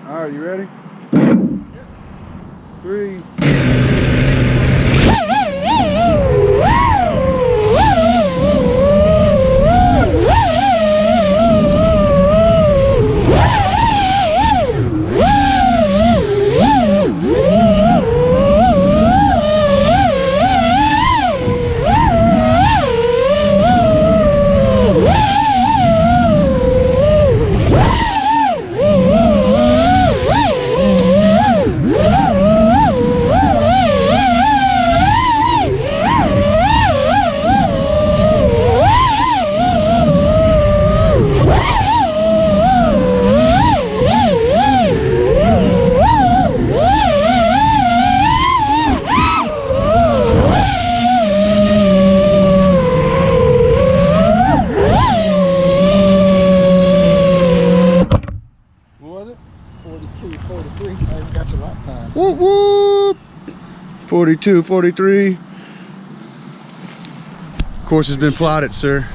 All right, you ready? 3. What was it? 42, 43. I even got your lap time. Whoop whoop! 42, 43. Course has been plotted, sir.